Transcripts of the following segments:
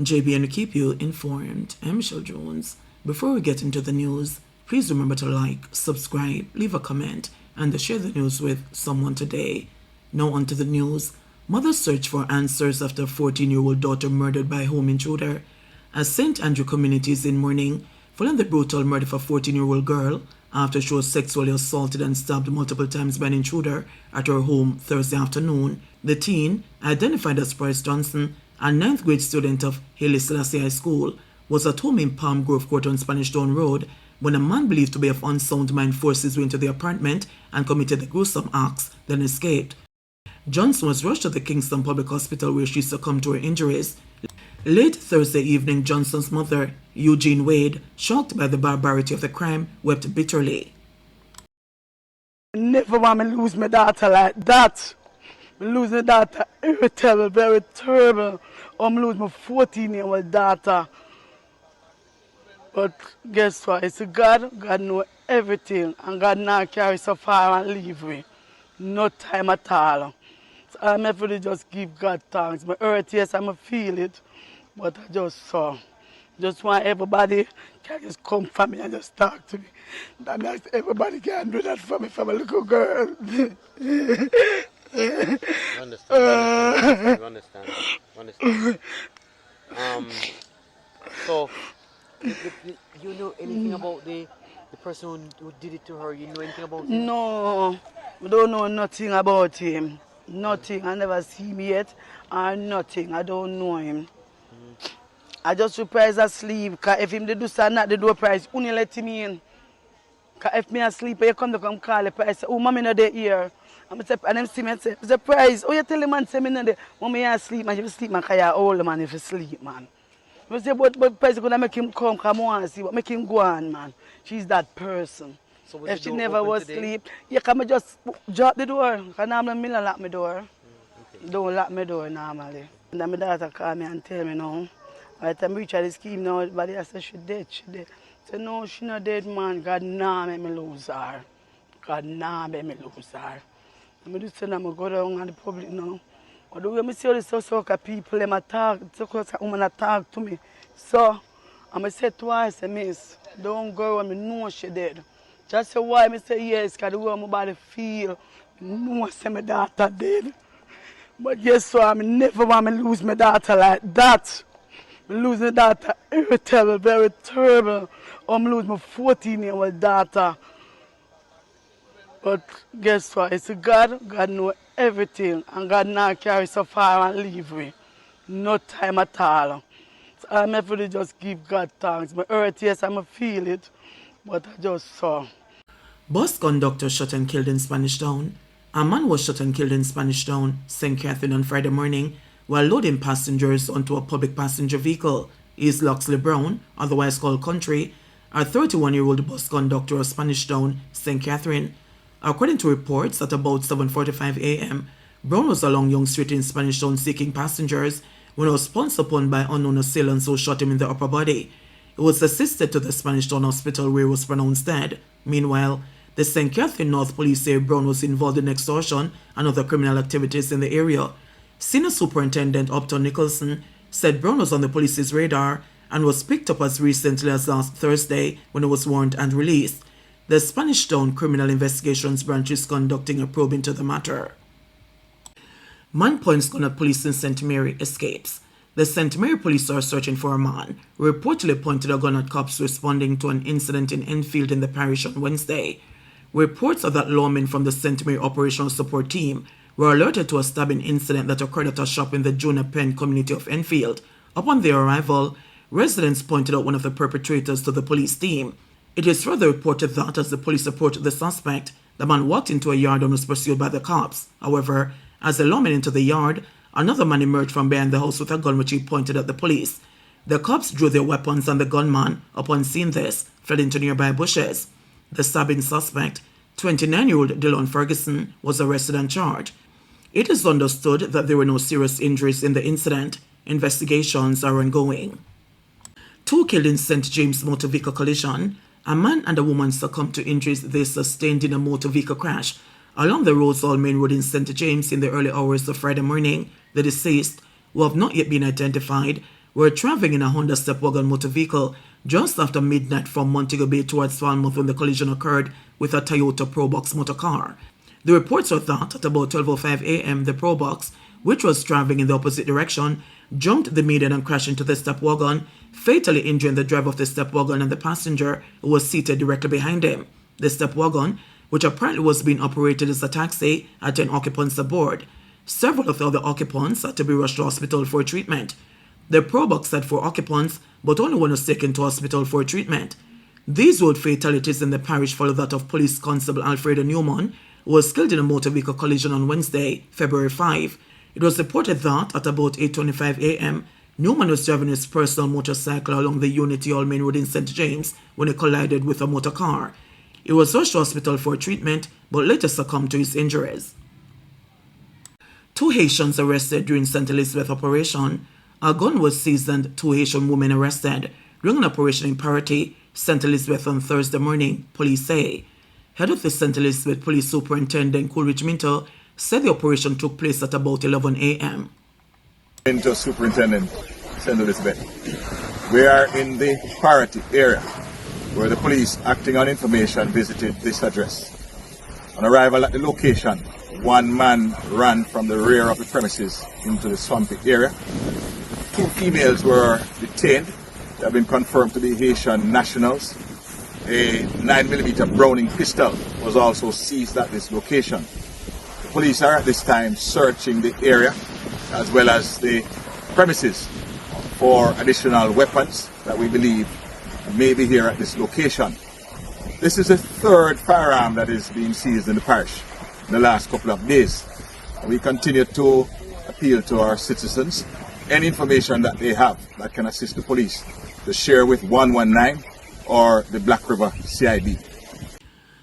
JBNN keep you informed. I'm Michelle Jones. Before we get into the news, please remember to like, subscribe, leave a comment, and share the news with someone today. Now on to the news. Mother search for answers after 14-year-old daughter murdered by home intruder. As St. Andrew community is in mourning following the brutal murder of a 14-year-old girl after she was sexually assaulted and stabbed multiple times by an intruder at her home Thursday afternoon. The teen, identified as Bryce Johnson, a 9th grade student of Haile Selassie High School, was at home in Palm Grove Court on Spanish Town Road when a man believed to be of unsound mind forced his way into the apartment and committed the gruesome acts, then escaped. Johnson was rushed to the Kingston Public Hospital where she succumbed to her injuries. Late Thursday evening, Johnson's mother, Eugene Wade, shocked by the barbarity of the crime, wept bitterly. I never want to lose my daughter like that. I lose my daughter irritable, very terrible. I'm lose my 14-year-old daughter. But guess what? It's God. God knows everything. And God now carry so far and leave me. No time at all. So I'm every just give God thanks. My hurt, yes, I feel it. But I just saw. Just want everybody can just come for me and just talk to me. That means everybody can do that for me, for my little girl. Understand. So, you know anything about the person who did it to her? You know anything about him? No, I don't know nothing about him. Nothing. I never see him yet. Or nothing. I don't know him. I just surprised asleep. Because if him do something at the door price, only let him in. Because if me asleep, you come to come call the price. Oh, mommy not there here. And them see me and say, surprise. Oh, you tell the man say me not there. Mommy asleep, man. If you sleep, man, because you're old, man, if you sleep, man. I say, but price could make him come I want to see, but make him go on, man. She's that person. So if she never was asleep, yeah, come just drop the door. Because normally me don't lock my door. Okay. Don't lock my door normally. And then my daughter call me and tell me now. By the time we reach the scheme now, everybody I say she dead. I say, no, she not dead, man. God nah make me lose her. God nah make me lose her. And I just say, I'm go down on the public now. But the way I see all the social people, them attack, so woman attack to me. So, I say twice, miss, don't go when I know she dead. Just say why I say yes, because the way my body feel, I know say my daughter dead. But guess what, I never want to lose my daughter like that. I lose my daughter irritable, very terrible. I'm lose my 14-year-old daughter. But guess what? It's God. God knows everything. And God now carry so far and leave me. No time at all. So I'm every just give God thanks. My hurt, yes, I feel it. But I just saw. Bus conductor shot and killed in Spanish Town. A man was shot and killed in Spanish Town, St. Catherine on Friday morning while loading passengers onto a public passenger vehicle. Is Loxley Brown, otherwise called Country, a 31-year-old bus conductor of Spanish Town, St. Catherine. According to reports, at about 7:45 a.m., Brown was along Young Street in Spanish Town seeking passengers when he was pounced upon by unknown assailants who shot him in the upper body. He was assisted to the Spanish Town Hospital where he was pronounced dead. Meanwhile, the St. Catherine North Police say Brown was involved in extortion and other criminal activities in the area. Senior Superintendent Upton Nicholson said Brown was on the police's radar and was picked up as recently as last Thursday when he was warned and released. The Spanish Town Criminal Investigations Branch is conducting a probe into the matter. Man points gun at police in St. Mary escapes. The St. Mary police are searching for a man who reportedly pointed a gun at cops responding to an incident in Enfield in the parish on Wednesday. Reports are that lawmen from the St. Mary Operational Support Team were alerted to a stabbing incident that occurred at a shop in the Junior Penn community of Enfield. Upon their arrival, residents pointed out one of the perpetrators to the police team. It is further reported that as the police approached the suspect, the man walked into a yard and was pursued by the cops. However, as the lawman entered the yard, another man emerged from behind the house with a gun which he pointed at the police. The cops drew their weapons and the gunman, upon seeing this, fled into nearby bushes. The stabbing suspect, 29-year-old Dylan Ferguson, was arrested and charged. It is understood that there were no serious injuries in the incident. Investigations are ongoing. 2 killed in St. James motor vehicle collision. A man and a woman succumbed to injuries they sustained in a motor vehicle crash along the Rosehall Main Road in St. James in the early hours of Friday morning. The deceased, who have not yet been identified, were traveling in a Honda step-wagon motor vehicle just after midnight from Montego Bay towards Falmouth when the collision occurred with a Toyota Probox motor car. The reports are that at about 12:05 a.m. the Probox, which was traveling in the opposite direction, jumped the median and crashed into the step-wagon, fatally injuring the driver of the step-wagon and the passenger who was seated directly behind him. The step-wagon, which apparently was being operated as a taxi, had 10 occupants aboard. Several of the other occupants had to be rushed to hospital for treatment. The Probox had 4 occupants, but only one was taken to hospital for treatment. These road fatalities in the parish follow that of Police Constable Alfredo Newman, who was killed in a motor vehicle collision on Wednesday, February 5. It was reported that at about 8:25 a.m., Newman was driving his personal motorcycle along the Unity Hall Main Road in St. James when he collided with a motor car. He was rushed to hospital for treatment, but later succumbed to his injuries. 2 Haitians arrested during St. Elizabeth operation. A gun was seized and 2 Haitian women arrested during an operation in Parity, St. Elizabeth on Thursday morning, police say. Head of the St. Elizabeth Police Superintendent Coolidge Minto said the operation took place at about 11 a.m. Minto Superintendent, St. Elizabeth. We are in the Parity area where the police, acting on information, visited this address. On arrival at the location, 1 man ran from the rear of the premises into the swampy area. 2 females were detained. They have been confirmed to be Haitian nationals. A 9mm Browning pistol was also seized at this location. The police are at this time searching the area as well as the premises for additional weapons that we believe may be here at this location. This is the 3rd firearm that is being seized in the parish in the last couple of days. We continue to appeal to our citizens. Any information that they have that can assist the police to share with 119 or the Black River CID.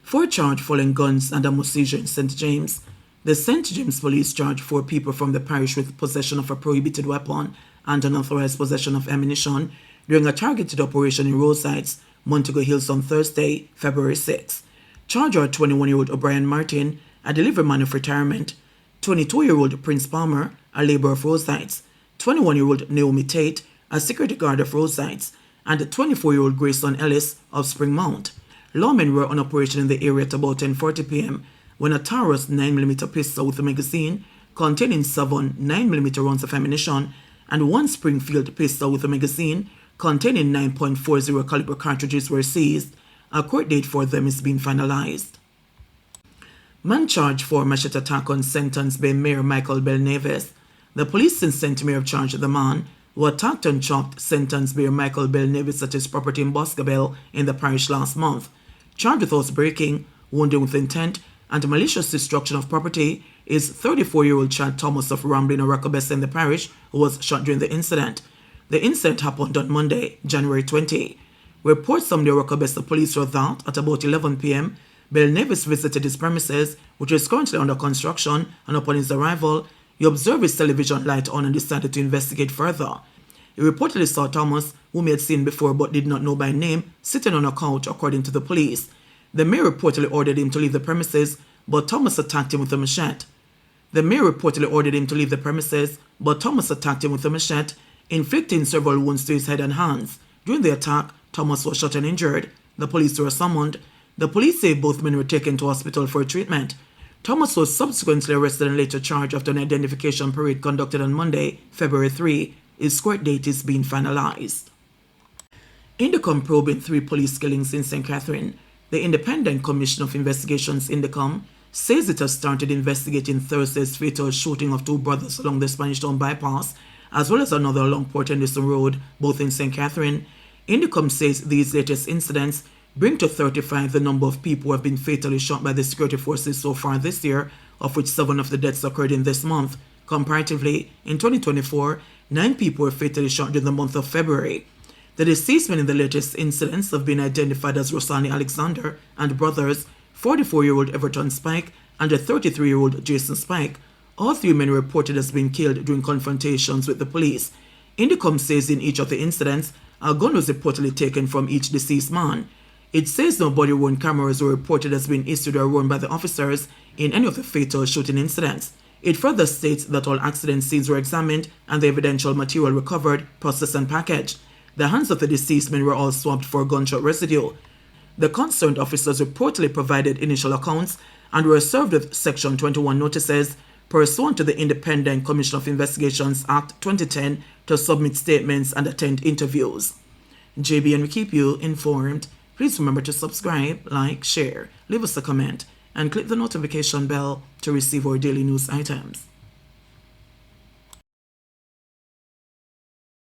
4 charged following guns and a seizure in St. James. The St. James police charged 4 people from the parish with possession of a prohibited weapon and unauthorized possession of ammunition during a targeted operation in Rosesides, Montego Hills on Thursday, February 6. Charged are 21-year-old O'Brien Martin, a delivery man of retirement, 22-year-old Prince Palmer, a laborer of Rosesides, 21-year-old Naomi Tate, a security guard of Rosesides, and 24-year-old Grayson Ellis of Spring Mount. Lawmen were on operation in the area at about 10:40 p.m. when a Taurus 9mm pistol with a magazine containing 7 9mm rounds of ammunition and 1 Springfield pistol with a magazine containing 9.40 caliber cartridges were seized. A court date for them is being finalized. Man charged for Machete attack on sentence by Mayor Michael Bell Neves. The police in St. Mary charged the man who attacked and chopped sentence Mayor Michael Bell Neves at his property in Boscobel in the parish last month. Charged with housebreaking, wounding with intent, and malicious destruction of property is 34-year-old Chad Thomas of Ramblin or Rockabessa in the parish, who was shot during the incident. The incident happened on Monday, January 20. Reports from the Rockabessa police were that at about 11 p.m., Bell Neves visited his premises, which is currently under construction, and upon his arrival, he observed his television light on and decided to investigate further. He reportedly saw Thomas, whom he had seen before but did not know by name, sitting on a couch, according to the police. The mayor reportedly ordered him to leave the premises, but Thomas attacked him with a machete. Inflicting several wounds to his head and hands. During the attack, Thomas was shot and injured. The police were summoned. The police say both men were taken to hospital for treatment. Thomas was subsequently arrested and later charged after an identification parade conducted on Monday, February 3. His court date is being finalized. Indicom probing 3 police killings in St. Catherine. The Independent Commission of Investigations, Indicom, says it has started investigating Thursday's fatal shooting of 2 brothers along the Spanish Town bypass, as well as another along Port Henderson Road, both in St. Catherine. Indicom says these latest incidents bring to 35 the number of people who have been fatally shot by the security forces so far this year, of which 7 of the deaths occurred in this month. Comparatively, in 2024, 9 people were fatally shot during the month of February. The deceased men in the latest incidents have been identified as Rosani Alexander and brothers, 44-year-old Everton Spike and a 33-year-old Jason Spike. All 3 men were reported as being killed during confrontations with the police. Indicom says in each of the incidents, a gun was reportedly taken from each deceased man. It says no body-worn cameras were reported as being issued or worn by the officers in any of the fatal shooting incidents. It further states that all accident scenes were examined and the evidential material recovered, processed and packaged. The hands of the deceased men were all swabbed for gunshot residue. The concerned officers reportedly provided initial accounts and were served with Section 21 notices pursuant to the Independent Commission of Investigations Act 2010 to submit statements and attend interviews. JBN will keep you informed. Please remember to subscribe, like, share, leave us a comment, and click the notification bell to receive our daily news items.